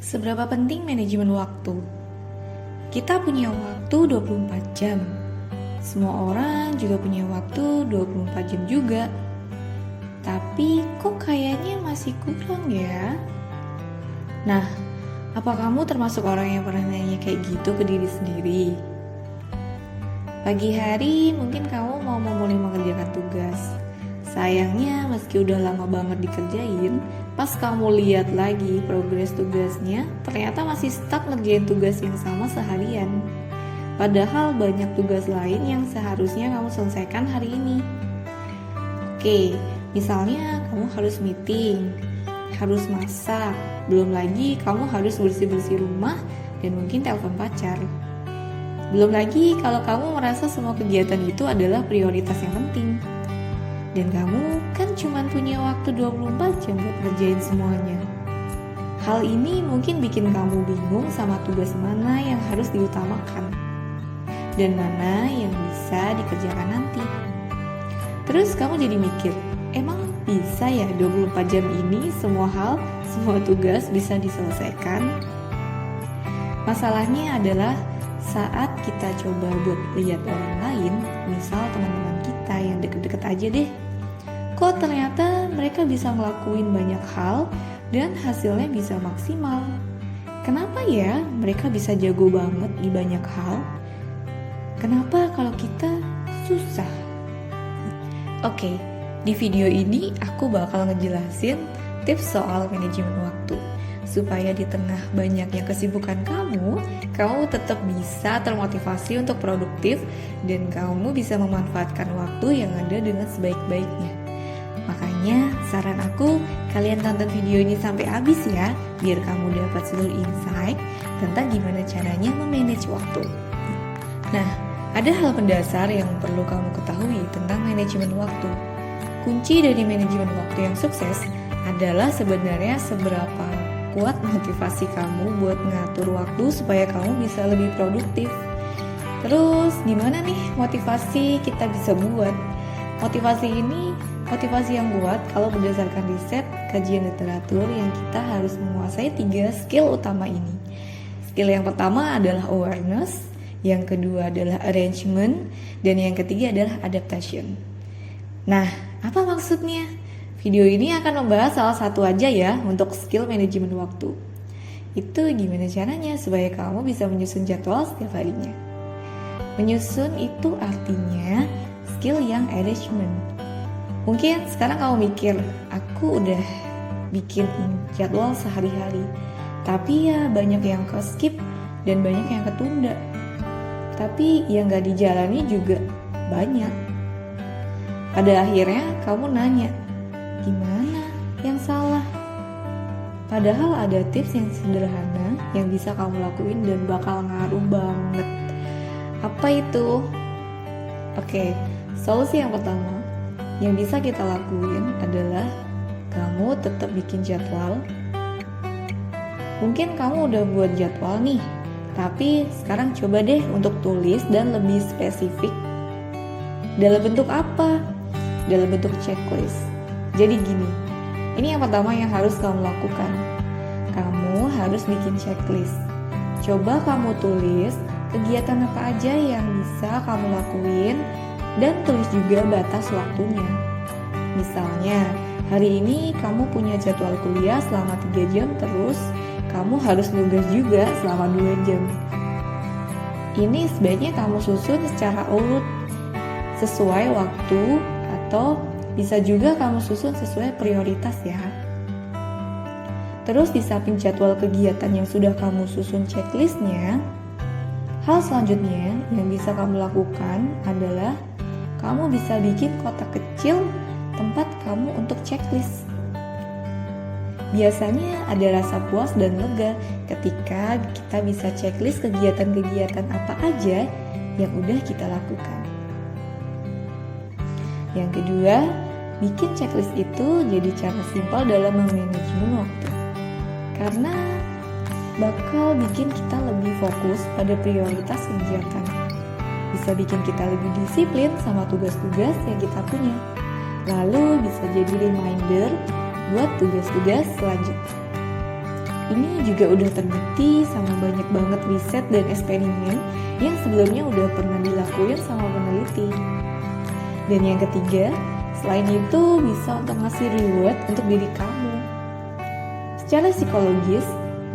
Seberapa penting manajemen waktu? Kita punya waktu 24 jam. Semua orang juga punya waktu 24 jam juga. Tapi kok kayaknya masih kurang ya? Nah, apa kamu termasuk orang yang pernah nanya kayak gitu ke diri sendiri? Pagi hari mungkin kamu mau memulai mengerjakan tugas. Sayangnya meski udah lama banget dikerjain, pas kamu lihat lagi progres tugasnya, ternyata masih stuck ngerjain tugas yang sama seharian. Padahal banyak tugas lain yang seharusnya kamu selesaikan hari ini. Oke, misalnya kamu harus meeting, harus masak, belum lagi kamu harus bersih-bersih rumah dan mungkin telepon pacar. Belum lagi kalau kamu merasa semua kegiatan itu adalah prioritas yang penting. Dan kamu kan cuma punya waktu 24 jam buat ngerjain semuanya. Hal ini mungkin bikin kamu bingung sama tugas mana yang harus diutamakan dan mana yang bisa dikerjakan nanti. Terus kamu jadi mikir, emang bisa ya 24 jam ini semua tugas bisa diselesaikan? Masalahnya adalah saat kita coba buat lihat orang lain, misal teman-teman kita yang deket-deket aja deh, kok ternyata mereka bisa ngelakuin banyak hal dan hasilnya bisa maksimal. Kenapa ya mereka bisa jago banget di banyak hal? Kenapa kalau kita susah? Oke, di video ini aku bakal ngejelasin tips soal manajemen waktu supaya di tengah banyaknya kesibukan kamu tetap bisa termotivasi untuk produktif dan kamu bisa memanfaatkan waktu yang ada dengan sebaik-baiknya. Makanya saran aku, kalian tonton video ini sampai habis ya, biar kamu dapat seluruh insight tentang gimana caranya memanage waktu. Nah, ada hal mendasar yang perlu kamu ketahui tentang manajemen waktu. Kunci dari manajemen waktu yang sukses adalah sebenarnya seberapa kuat motivasi kamu buat ngatur waktu supaya kamu bisa lebih produktif. Terus gimana nih motivasi kita bisa buat? Motivasi yang kuat kalau berdasarkan riset kajian literatur yang kita harus menguasai 3 skill utama ini. Skill yang pertama adalah awareness, yang kedua adalah arrangement, dan yang ketiga adalah adaptation. Nah, apa maksudnya? Video ini akan membahas salah satu aja ya untuk skill manajemen waktu. Itu gimana caranya supaya kamu bisa menyusun jadwal setiap harinya. Menyusun itu artinya skill yang arrangement. Mungkin sekarang kamu mikir, aku udah bikin jadwal sehari-hari, tapi ya banyak yang ke-skip dan banyak yang ketunda. Tapi yang gak dijalani juga banyak. Pada akhirnya kamu nanya, gimana yang salah? Padahal ada tips yang sederhana yang bisa kamu lakuin dan bakal ngaruh banget. Apa itu? Oke, solusi yang pertama yang bisa kita lakuin adalah kamu tetap bikin jadwal. Mungkin kamu udah buat jadwal nih, tapi sekarang coba deh untuk tulis dan lebih spesifik. Dalam bentuk apa? Dalam bentuk checklist. Jadi gini, ini yang pertama yang harus kamu lakukan. Kamu harus bikin checklist. Coba kamu tulis kegiatan apa aja yang bisa kamu lakuin dan tulis juga batas waktunya. Misalnya, hari ini kamu punya jadwal kuliah selama 3 jam terus kamu harus nugas juga selama 2 jam. Ini sebaiknya kamu susun secara urut sesuai waktu atau bisa juga kamu susun sesuai prioritas ya. Terus di samping jadwal kegiatan yang sudah kamu susun checklistnya, hal selanjutnya yang bisa kamu lakukan adalah kamu bisa bikin kotak kecil tempat kamu untuk checklist. Biasanya ada rasa puas dan lega ketika kita bisa checklist kegiatan-kegiatan apa aja yang udah kita lakukan. Yang kedua, bikin checklist itu jadi cara simpel dalam memanajemen waktu. Karena bakal bikin kita lebih fokus pada prioritas kegiatan. Bisa bikin kita lebih disiplin sama tugas-tugas yang kita punya. Lalu bisa jadi reminder buat tugas-tugas selanjutnya. ini juga udah terbukti sama banyak banget riset dan eksperimen yang sebelumnya udah pernah dilakuin sama peneliti. Dan yang ketiga, selain itu bisa untuk ngasih reward untuk diri kamu. Secara psikologis,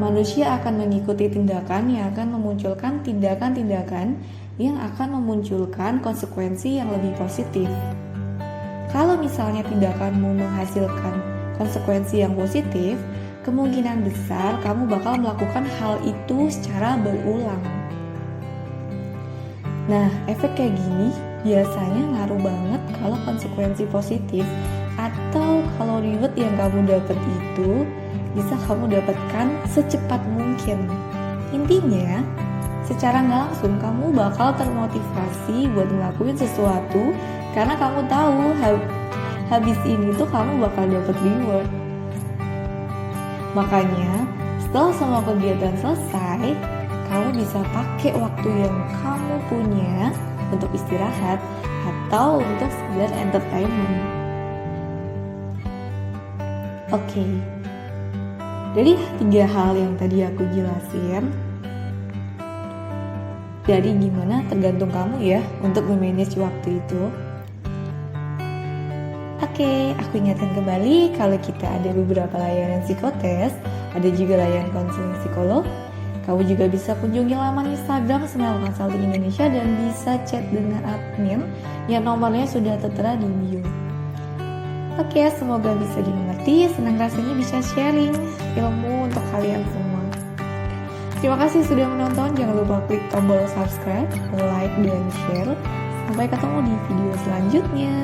manusia akan mengikuti tindakan yang akan memunculkan tindakan-tindakan yang akan memunculkan konsekuensi yang lebih positif. Kalau misalnya tindakanmu menghasilkan konsekuensi yang positif, kemungkinan besar kamu bakal melakukan hal itu secara berulang. Nah, efek kayak gini biasanya ngaruh banget kalau konsekuensi positif atau kalau reward yang kamu dapat itu bisa kamu dapatkan secepat mungkin. Intinya, secara nggak langsung kamu bakal termotivasi buat ngelakuin sesuatu karena kamu tahu habis ini tuh kamu bakal dapat reward. Makanya, setelah semua kegiatan selesai, kamu bisa pakai waktu yang kamu punya untuk istirahat atau untuk sekedar entertainment. Oke. Dari 3 hal yang tadi aku jelasin, dari gimana tergantung kamu ya untuk memanage waktu itu. Oke, aku ingatkan kembali kalau kita ada beberapa layanan psikotes, ada juga layanan konseling psikolog. Kamu juga bisa kunjungi laman Instagram Smile Consulting Indonesia dan bisa chat dengan admin yang nomornya sudah tertera di bio. Oke, semoga bisa dimengerti. Senang rasanya bisa sharing ilmu untuk kalian semua. Terima kasih sudah menonton. Jangan lupa klik tombol subscribe, like, dan share. Sampai ketemu di video selanjutnya.